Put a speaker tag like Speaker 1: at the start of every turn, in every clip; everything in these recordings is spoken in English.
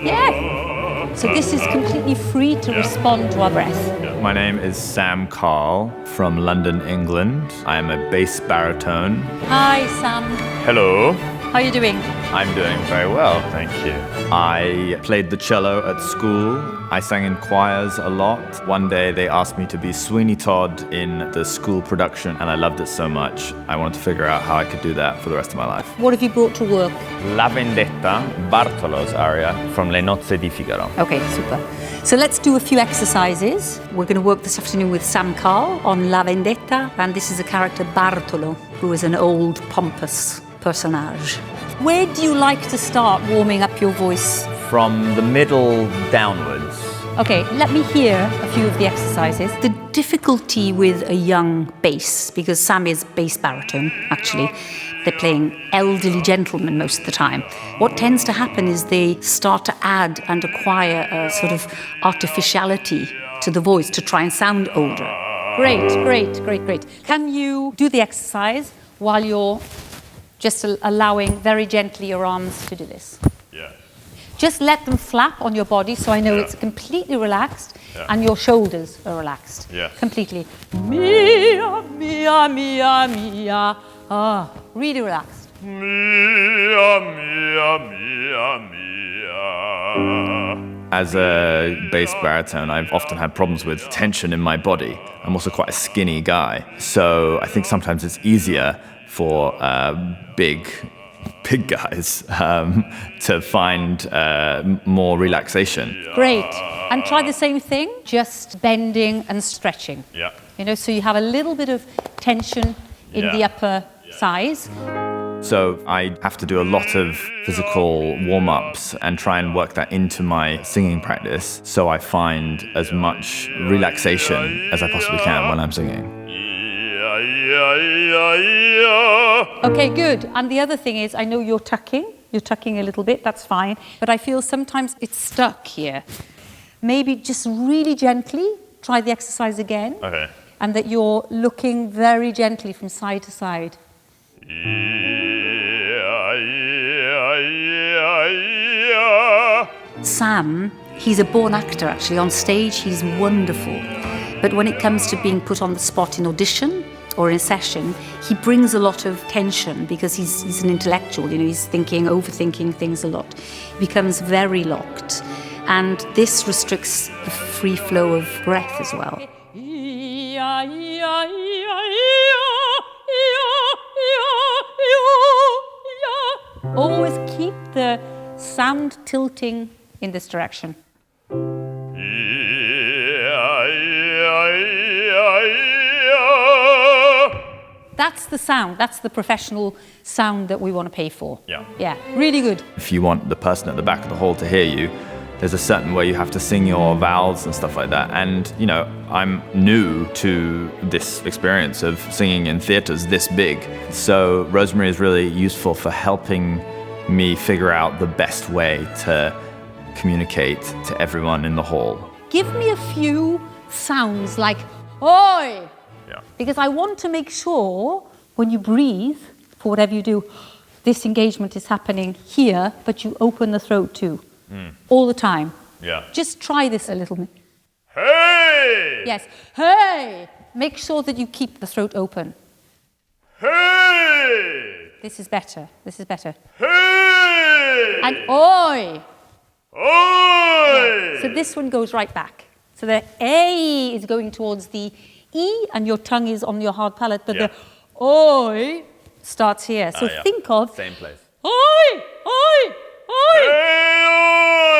Speaker 1: Yeah. So this is completely free to respond to our breath.
Speaker 2: My name is Sam Carl from London, England. I am a bass baritone.
Speaker 1: Hi, Sam.
Speaker 2: Hello.
Speaker 1: How are you doing?
Speaker 2: I'm doing very well, thank you. I played the cello at school. I sang in choirs a lot. One day they asked me to be Sweeney Todd in the school production, and I loved it so much. I wanted to figure out how I could do that for the rest of my life.
Speaker 1: What have you brought to work?
Speaker 2: La Vendetta, Bartolo's aria from Le Nozze di Figaro.
Speaker 1: Okay, super. So let's do a few exercises. We're going to work this afternoon with Sam Carl on La Vendetta, and this is a character Bartolo, who is an old, pompous personage. Where do you like to start warming up your voice?
Speaker 2: From the middle downwards.
Speaker 1: Okay, let me hear a few of the exercises. The difficulty with a young bass, because Sam is bass baritone, actually. They're playing elderly gentlemen most of the time. What tends to happen is they start to add and acquire a sort of artificiality to the voice to try and sound older. Great, great, great, great. Can you do the exercise while you're just allowing very gently your arms to do this?
Speaker 2: Yeah.
Speaker 1: Just let them flap on your body so I know it's completely relaxed and your shoulders are relaxed.
Speaker 2: Yeah.
Speaker 1: Completely. Mia, mia, mia, mia. Ah, really relaxed.
Speaker 2: Mia, mia, mia, mia. As a bass baritone, I've often had problems with tension in my body. I'm also quite a skinny guy, so I think sometimes it's easier for big guys to find more relaxation.
Speaker 1: Great. And try the same thing, just bending and stretching.
Speaker 2: Yeah.
Speaker 1: You know, so you have a little bit of tension in the upper thighs.
Speaker 2: So I have to do a lot of physical warm-ups and try and work that into my singing practice, so I find as much relaxation as I possibly can when I'm singing.
Speaker 1: Okay, good. And the other thing is, I know you're tucking a little bit, that's fine, but I feel sometimes it's stuck here. Maybe just really gently try the exercise again.
Speaker 2: Okay.
Speaker 1: And that you're looking very gently from side to side. Sam, he's a born actor actually. On stage, he's wonderful. But when it comes to being put on the spot in audition or in a session, he brings a lot of tension because he's an intellectual, you know, he's overthinking things a lot. He becomes very locked. And this restricts the free flow of breath as well. Always keep the sound tilting in this direction. That's the sound, that's the professional sound that we want to pay for.
Speaker 2: Yeah.
Speaker 1: Yeah, really good.
Speaker 2: If you want the person at the back of the hall to hear you, there's a certain way you have to sing your vowels and stuff like that. And, you know, I'm new to this experience of singing in theatres this big. So Rosemary is really useful for helping me figure out the best way to communicate to everyone in the hall.
Speaker 1: Give me a few sounds like, oi!
Speaker 2: Yeah.
Speaker 1: Because I want to make sure when you breathe, for whatever you do, this engagement is happening here, but you open the throat too. All the time.
Speaker 2: Yeah.
Speaker 1: Just try this a little bit.
Speaker 2: Hey!
Speaker 1: Yes. Hey! Make sure that you keep the throat open.
Speaker 2: Hey!
Speaker 1: This is better. This is better.
Speaker 2: Hey!
Speaker 1: And oi!
Speaker 2: Oi!
Speaker 1: Yeah. So this one goes right back. So the A is going towards the E and your tongue is on your hard palate, but the oi starts here. So think of...
Speaker 2: Same place.
Speaker 1: Oi! Oi! Oi!
Speaker 2: Hey,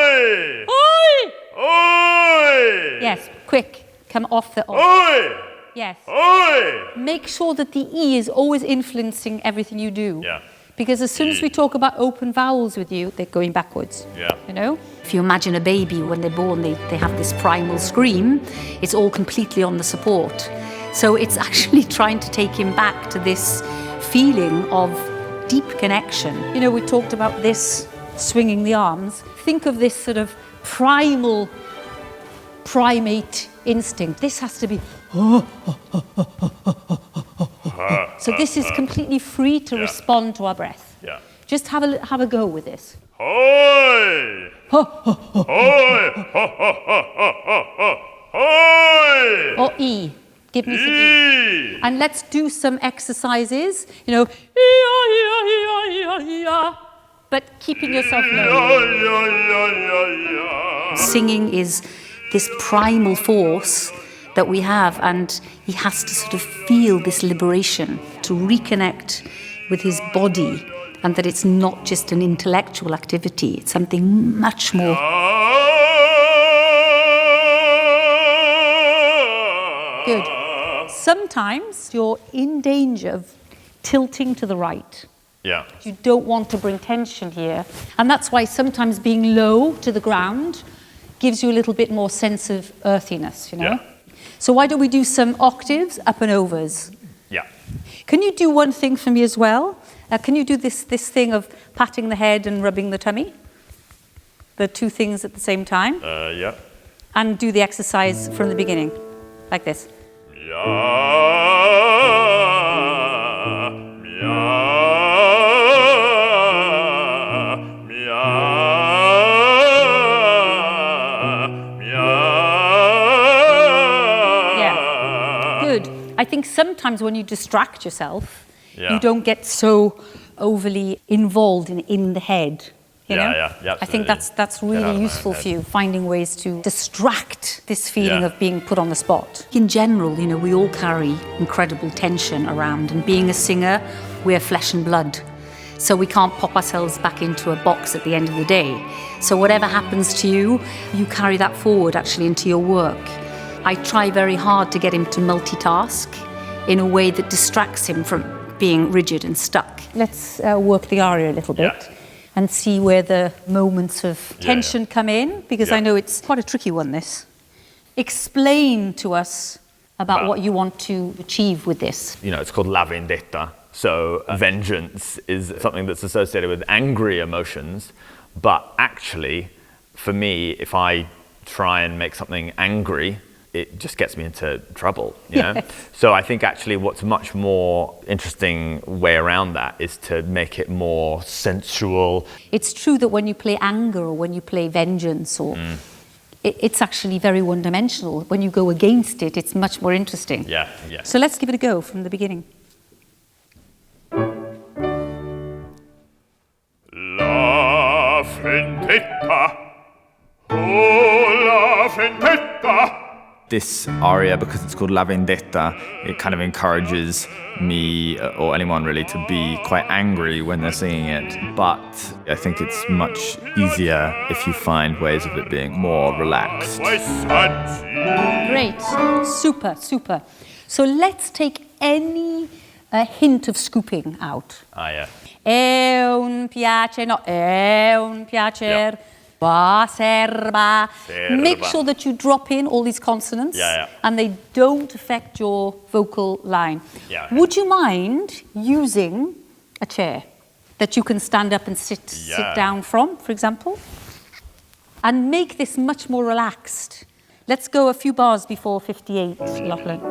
Speaker 2: oi!
Speaker 1: Oi!
Speaker 2: Oi!
Speaker 1: Yes, quick. Come off the oi.
Speaker 2: Oi!
Speaker 1: Yes.
Speaker 2: Oi!
Speaker 1: Make sure that the E is always influencing everything you do.
Speaker 2: Yeah.
Speaker 1: Because as soon as we talk about open vowels with you, they're going backwards.
Speaker 2: Yeah.
Speaker 1: You know? If you imagine a baby, when they're born, they have this primal scream. It's all completely on the support. So it's actually trying to take him back to this feeling of deep connection. You know, we talked about this swinging the arms. Think of this sort of primal primate instinct. This has to be... So this is completely free to respond to our breath.
Speaker 2: Yeah.
Speaker 1: Just have a go with this.
Speaker 2: Hoi!
Speaker 1: Or E. Give me some E. And let's do some exercises. You know, but keeping yourself low. Singing is this primal force that we have, and he has to sort of feel this liberation, to reconnect with his body, and that it's not just an intellectual activity, it's something much more. Good. Sometimes you're in danger of tilting to the right.
Speaker 2: Yeah.
Speaker 1: You don't want to bring tension here. And that's why sometimes being low to the ground gives you a little bit more sense of earthiness, you know?
Speaker 2: Yeah.
Speaker 1: So why don't we do some octaves, up and overs?
Speaker 2: Yeah.
Speaker 1: Can you do one thing for me as well? Can you do this thing of patting the head and rubbing the tummy? The two things at the same time?
Speaker 2: Yeah.
Speaker 1: And do the exercise from the beginning, like this. I think sometimes when you distract yourself, you don't get so overly involved in the head. You know?
Speaker 2: Yeah,
Speaker 1: I think that's really useful for you, finding ways to distract this feeling of being put on the spot. In general, you know, we all carry incredible tension around, and being a singer, we're flesh and blood. So we can't pop ourselves back into a box at the end of the day. So whatever happens to you, you carry that forward actually into your work. I try very hard to get him to multitask in a way that distracts him from being rigid and stuck. Let's work the aria a little bit and see where the moments of tension come in, because I know it's quite a tricky one, this. Explain to us about what you want to achieve with this.
Speaker 2: You know, it's called La Vendetta. So vengeance is something that's associated with angry emotions, but actually, for me, if I try and make something angry, it just gets me into trouble, you know? So I think actually what's a much more interesting way around that is to make it more sensual.
Speaker 1: It's true that when you play anger or when you play vengeance, or it's actually very one-dimensional. When you go against it, it's much more interesting.
Speaker 2: Yeah.
Speaker 1: So let's give it a go from the beginning.
Speaker 3: La Vendetta, oh la Vendetta.
Speaker 2: This aria, because it's called La Vendetta, it kind of encourages me, or anyone really, to be quite angry when they're singing it. But I think it's much easier if you find ways of it being more relaxed.
Speaker 1: Great. Super. So let's take any hint of scooping out. È un piacere, no, è un piacere. Serba. Make sure that you drop in all these consonants and they don't affect your vocal line. Would you mind using a chair that you can stand up and sit down from, for example? And make this much more relaxed. Let's go a few bars before 58, Lachlan.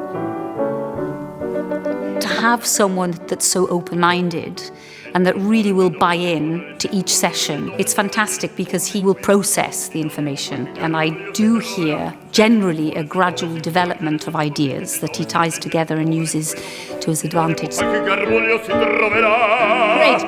Speaker 1: To have someone that's so open-minded and that really will buy in to each session, it's fantastic because he will process the information. And I do hear generally a gradual development of ideas that he ties together and uses to his advantage.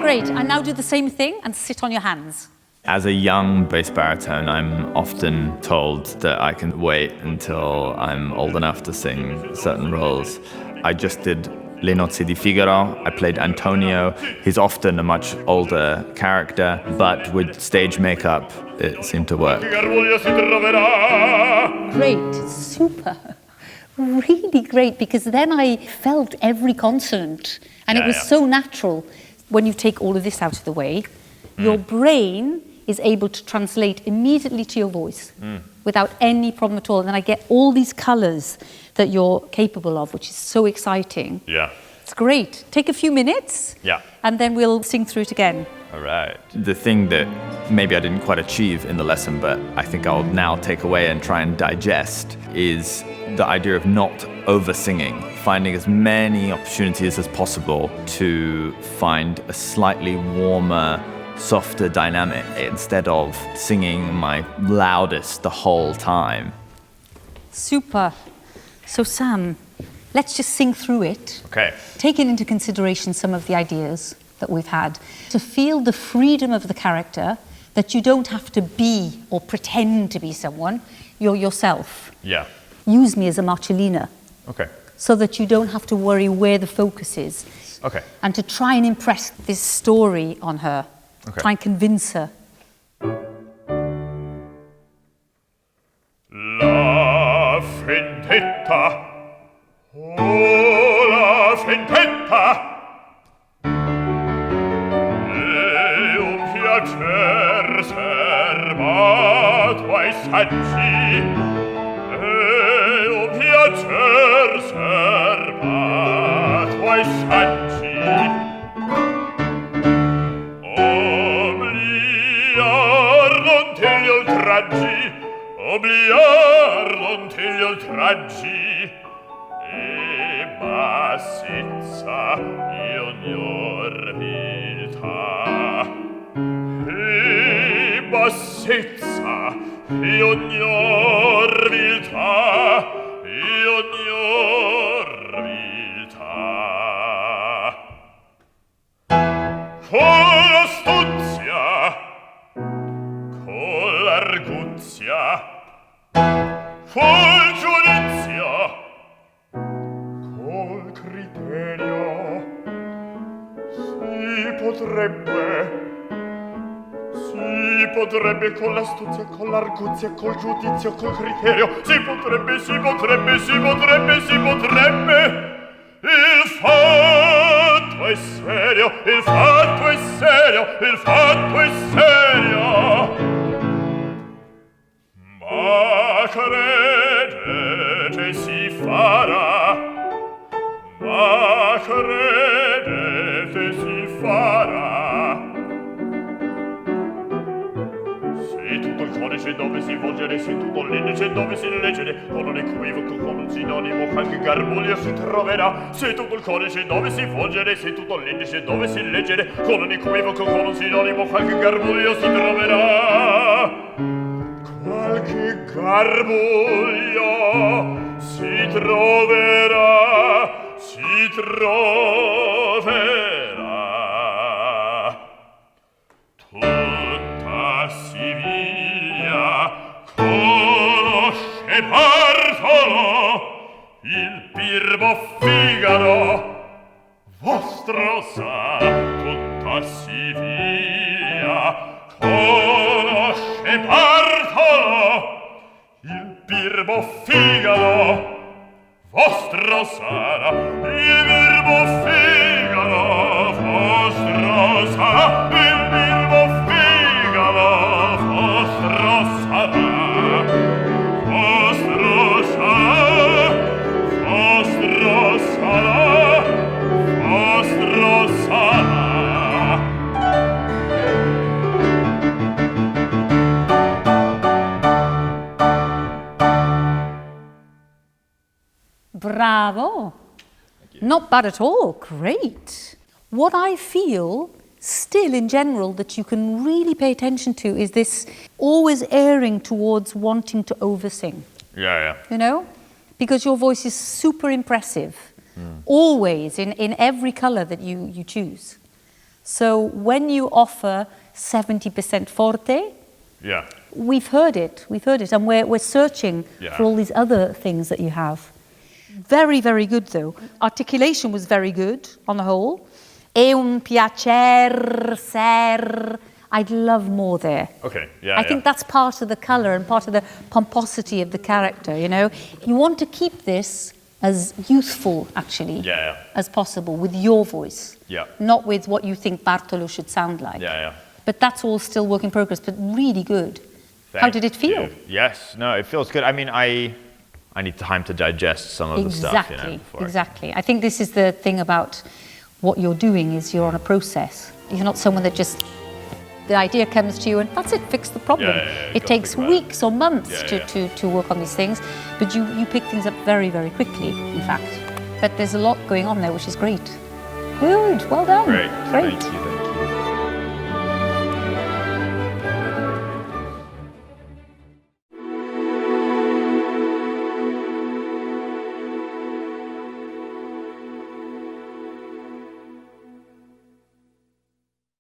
Speaker 1: Great. And now do the same thing and sit on your hands.
Speaker 2: As a young bass baritone, I'm often told that I can wait until I'm old enough to sing certain roles. I just did Le Nozze di Figaro. I played Antonio. He's often a much older character, but with stage makeup, it seemed to work.
Speaker 1: Great, super. Really great, because then I felt every consonant, and it was so natural. When you take all of this out of the way, your brain is able to translate immediately to your voice without any problem at all. And then I get all these colours that you're capable of, which is so exciting. It's great. Take a few minutes, and then we'll sing through it again.
Speaker 2: All right. The thing that maybe I didn't quite achieve in the lesson, but I think I'll now take away and try and digest, is the idea of not over-singing, finding as many opportunities as possible to find a slightly warmer softer dynamic instead of singing my loudest the whole time.
Speaker 1: Super. So Sam, let's just sing through it.
Speaker 2: Okay.
Speaker 1: Taking into consideration some of the ideas that we've had, to feel the freedom of the character, that you don't have to be or pretend to be someone, you're yourself.
Speaker 2: Yeah.
Speaker 1: Use me as a Marcellina.
Speaker 2: Okay.
Speaker 1: So that you don't have to worry where the focus is.
Speaker 2: Okay.
Speaker 1: And to try and impress this story on her.
Speaker 2: Okay.
Speaker 1: Try and convince her.
Speaker 3: La vendetta, oh la vendetta, è un piacer serbato ai saggi, è un piacer serbato ai saggi. Obliar non te gli oltraggi e bassezza e ognor viltà e bassezza e ognor viltà e ognor viltà con l'astuzia con l'arguzia col giudizio, col criterio, si potrebbe con l'astuzia, con l'arguzia, col giudizio, col criterio, si potrebbe, il fatto è serio, il fatto è serio, il fatto è serio. Ma credete si farà, ma credete si farà. Se tutto il codice dove si volgere, se tutto l'indice dove si leggere, con un equivoco, con un sinonimo, qualche garbuglio si troverà. Se tutto il codice dove si volgere, se tutto l'indice dove si leggere, con un equivoco, con un sinonimo, qualche garbuglio si troverà. Qualche garbuglio si troverà, si troverà. Tutta Siviglia conosce Bartolo, il birbo Figaro, vostro sa. Tutta Siviglia conosce Bartolo, il birbo Figaro, vostro sarà. Il birbo Figaro, vostro sarà. Il birbo Figaro, vostro sarà. Vostro sarà, vostro sarà, vostro sarà.
Speaker 1: Bravo. Not bad at all. Great. What I feel still in general that you can really pay attention to is this always erring towards wanting to oversing.
Speaker 2: Yeah.
Speaker 1: You know? Because your voice is super impressive. Always, in every colour that you choose. So when you offer 70% forte,
Speaker 2: Yeah.
Speaker 1: we've heard it, and we're searching for all these other things that you have. Very, very good though. Articulation was very good on the whole. È un piacer ser. I'd love more there.
Speaker 2: Okay, yeah.
Speaker 1: I think that's part of the colour and part of the pomposity of the character, you know. You want to keep this as youthful, actually, as possible with your voice.
Speaker 2: Yeah.
Speaker 1: Not with what you think Bartolo should sound like.
Speaker 2: Yeah.
Speaker 1: But that's all still work in progress, but really good. How did it feel?
Speaker 2: You. Yes, no, it feels good. I mean, I need time to digest some of the stuff, you know.
Speaker 1: Exactly. I think this is the thing about what you're doing is you're on a process. You're not someone that just, the idea comes to you and that's it, fix the problem. It takes weeks or months to work on these things, but you pick things up very, very quickly, in fact. But there's a lot going on there, which is great. Good, well done.
Speaker 2: Great. Thank you.